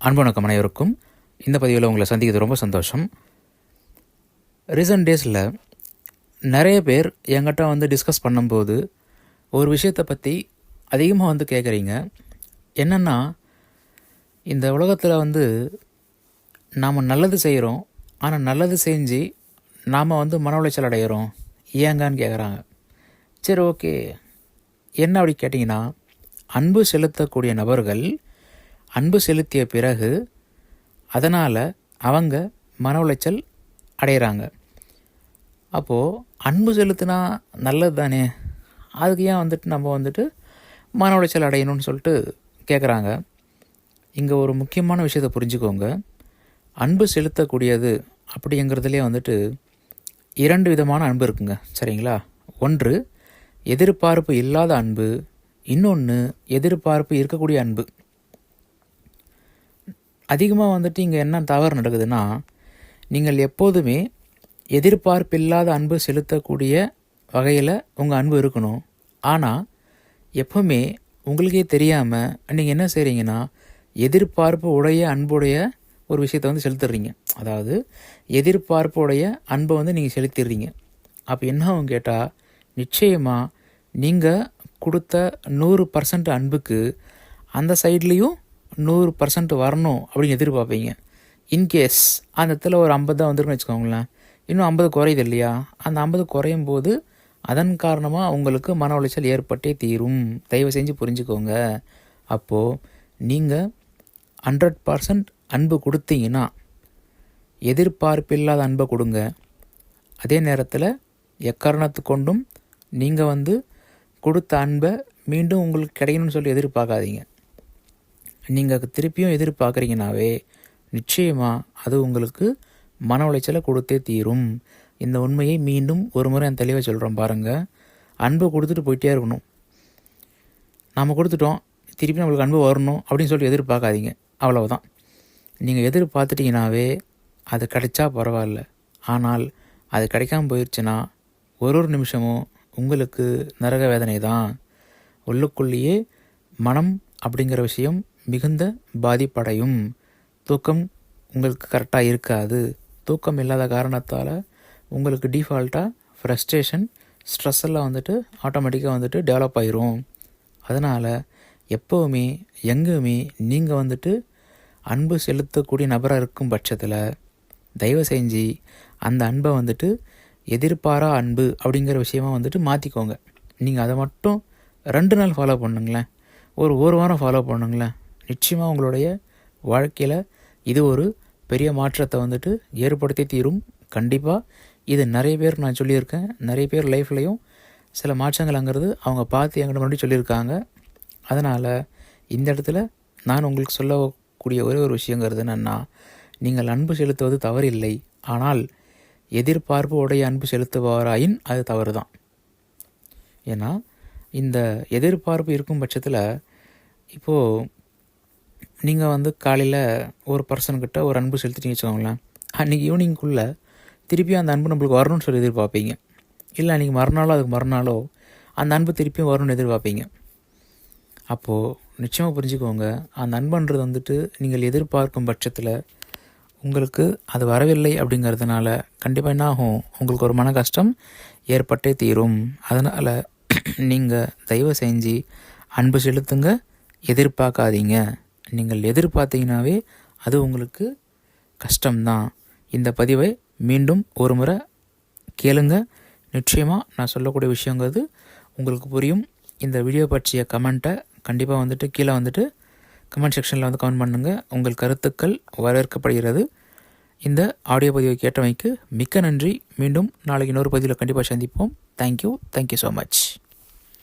அன்பு வணக்கம் அனைவருக்கும். இந்த பதிவில் உங்களை சந்திக்கிறது ரொம்ப சந்தோஷம். ரீசன்ட் டேஸில் நிறைய பேர் என்கிட்ட டிஸ்கஸ் பண்ணும்போது ஒரு விஷயத்தை பற்றி அதிகமாக கேட்குறீங்க. என்னென்னா, இந்த உலகத்தில் நாம் நல்லது செய்கிறோம், ஆனால் நல்லது செஞ்சு நாம் மன உளைச்சல் அடைகிறோம் ஏங்கன்னு கேட்குறாங்க. சரி, ஓகே, என்ன அப்படி கேட்டிங்கன்னா, அன்பு செலுத்தக்கூடிய நபர்கள் அன்பு செலுத்திய பிறகு அதனால் அவங்க மன உளைச்சல் அடைகிறாங்க. அப்போது அன்பு செலுத்தினா நல்லது தானே, அதுக்கு ஏன் நம்ம மன உளைச்சல் அடையணும்னு சொல்லிட்டு கேட்குறாங்க. இங்கே ஒரு முக்கியமான விஷயத்தை புரிஞ்சுக்கோங்க. அன்பு செலுத்தக்கூடியது அப்படிங்கிறதுலே இரண்டு விதமான அன்பு இருக்குங்க, சரிங்களா? ஒன்று எதிர்பார்ப்பு இல்லாத அன்பு, இன்னொன்று எதிர்பார்ப்பு இருக்கக்கூடிய அன்பு. அதிகமாக இங்கே என்ன தவறு நடக்குதுன்னா, நீங்கள் எப்போதுமே எதிர்பார்ப்பில்லாத அன்பு செலுத்தக்கூடிய வகையில் உங்கள் அன்பு இருக்கணும். ஆனால் எப்போவுமே உங்களுக்கே தெரியாமல் நீங்கள் என்ன செய்கிறீங்கன்னா, எதிர்பார்ப்பு உடைய அன்புடைய ஒரு விஷயத்தை செலுத்திடுறீங்க. அதாவது எதிர்பார்ப்புடைய அன்பை நீங்கள் செலுத்திடுறீங்க. அப்போ என்ன ஆகும் கேட்டால், நிச்சயமாக நீங்கள் கொடுத்த 100% அன்புக்கு அந்த சைட்லேயும் 100% வரணும் அப்படின்னு எதிர்பார்ப்பீங்க. இன்கேஸ் அந்த இடத்துல ஒரு 50 தான் வந்துருக்குன்னு வச்சுக்கோங்களேன், இன்னும் 50 குறையுது இல்லையா? அந்த 50 குறையும் போது அதன் காரணமாக உங்களுக்கு மன உளைச்சல் ஏற்பட்டே தீரும். தயவு செஞ்சு புரிஞ்சுக்கோங்க. அப்போது நீங்கள் 100% அன்பு கொடுத்தீங்கன்னா எதிர்பார்ப்பில்லாத அன்பை கொடுங்க. அதே நேரத்தில் எக்காரணத்து கொண்டும் நீங்கள் கொடுத்த அன்பை மீண்டும் உங்களுக்கு கிடைக்கணும்னு சொல்லி எதிர்பார்க்காதீங்க. நீங்கள் திருப்பியும் எதிர்பார்க்குறீங்கனாவே நிச்சயமாக அது உங்களுக்கு மன உளைச்சலை கொடுத்தே தீரும். இந்த உண்மையை மீண்டும் ஒரு முறை நான் தெளிவாக சொல்கிறோம் பாருங்கள். அன்பை கொடுத்துட்டு போயிட்டே இருக்கணும். நம்ம கொடுத்துட்டோம், திருப்பி நம்மளுக்கு அன்பு வரணும் அப்படின்னு சொல்லி எதிர்பார்க்காதீங்க. அவ்வளவுதான். நீங்கள் எதிர்பார்த்துட்டிங்கனாவே அது கிடைச்சா பரவாயில்ல. ஆனால் அது கிடைக்காம போயிடுச்சுன்னா ஒரு நிமிஷமும் உங்களுக்கு நரக வேதனை தான். உள்ளுக்குள்ளேயே மனம் அப்படிங்கிற விஷயம் மிகுந்த பாதிப்படையும். தூக்கம் உங்களுக்கு கரெக்டாக இருக்காது. தூக்கம் இல்லாத காரணத்தால் உங்களுக்கு டிஃபால்ட்டாக ஃப்ரஸ்ட்ரேஷன், ஸ்ட்ரெஸ் எல்லாம் ஆட்டோமேட்டிக்காக டெவலப் ஆயிரும். அதனால் எப்போவுமே எங்கேயுமே நீங்கள் அன்பு செலுத்தக்கூடிய நபராக இருக்கும் பட்சத்தில் தயவு செஞ்சு அந்த அன்பை எதிர்பாரா அன்பு அப்படிங்கிற விஷயமா மாற்றிக்கோங்க. நீங்கள் அதை மட்டும் 2 நாள் ஃபாலோ பண்ணுங்களேன், ஒரு வாரம் ஃபாலோ பண்ணுங்களேன். நிச்சயமாக உங்களுடைய வாழ்க்கையில் இது ஒரு பெரிய மாற்றத்தை ஏற்படுத்தி தீரும். கண்டிப்பாக இது நிறைய பேர் நான் சொல்லியிருக்கேன். நிறைய பேர் லைஃப்லையும் சில மாற்றங்கள்ங்கிறது அவங்க பார்த்து என்கிட்ட முன்னாடி சொல்லியிருக்காங்க. அதனால் இந்த இடத்துல நான் உங்களுக்கு சொல்லக்கூடிய ஒரே ஒரு விஷயங்கிறது என்னென்னா, நீங்கள் அன்பு செலுத்துவது தவறில்லை. ஆனால் எதிர்பார்ப்பு உடைய அன்பு செலுத்துவாராயின் அது தவறு தான். ஏன்னா இந்த எதிர்பார்ப்பு இருக்கும் பட்சத்தில் இப்போது நீங்கள் காலையில் ஒரு பர்சன்கிட்ட ஒரு அன்பு செலுத்திட்டீங்கன்னு வச்சுக்கோங்களேன், அன்றைக்கி ஈவினிங்குள்ளே திருப்பியும் அந்த அன்பு நம்மளுக்கு வரணும்னு சொல்லி எதிர்பார்ப்பீங்க. இல்லை அன்றைக்கி மறுநாளோ அதுக்கு மறுநாளோ அந்த அன்பு திருப்பியும் வரணும்னு எதிர்பார்ப்பீங்க. அப்போது நிச்சயமாக புரிஞ்சுக்கோங்க, அந்த அன்புன்றது நீங்கள் எதிர்பார்க்கும் பட்சத்தில் உங்களுக்கு அது வரவில்லை அப்படிங்கிறதுனால கண்டிப்பாக என்ன ஆகும், உங்களுக்கு ஒரு மன கஷ்டம் ஏற்பட்டே தீரும். அதனால் நீங்கள் தயவு செஞ்சு அன்பு செலுத்துங்க, எதிர்பார்க்காதீங்க. நீங்கள் எதிர்பார்த்தீங்கன்னாவே அது உங்களுக்கு கஷ்டம்தான். இந்த பதிவை மீண்டும் ஒரு முறை கேளுங்க. நிச்சயமாக நான் சொல்லக்கூடிய விஷயங்கிறது உங்களுக்கு புரியும். இந்த வீடியோ பற்றிய கமெண்ட்டை கண்டிப்பாக கீழே கமெண்ட் செக்ஷனில் கமெண்ட் பண்ணுங்கள். உங்கள் கருத்துக்கள் வரவேற்கப்படுகிறது. இந்த ஆடியோ பதிவை கேட்டமைக்கு மிக்க நன்றி. மீண்டும் நாளைக்கு இன்னொரு பதிவில் கண்டிப்பாக சந்திப்போம். Thank you so much.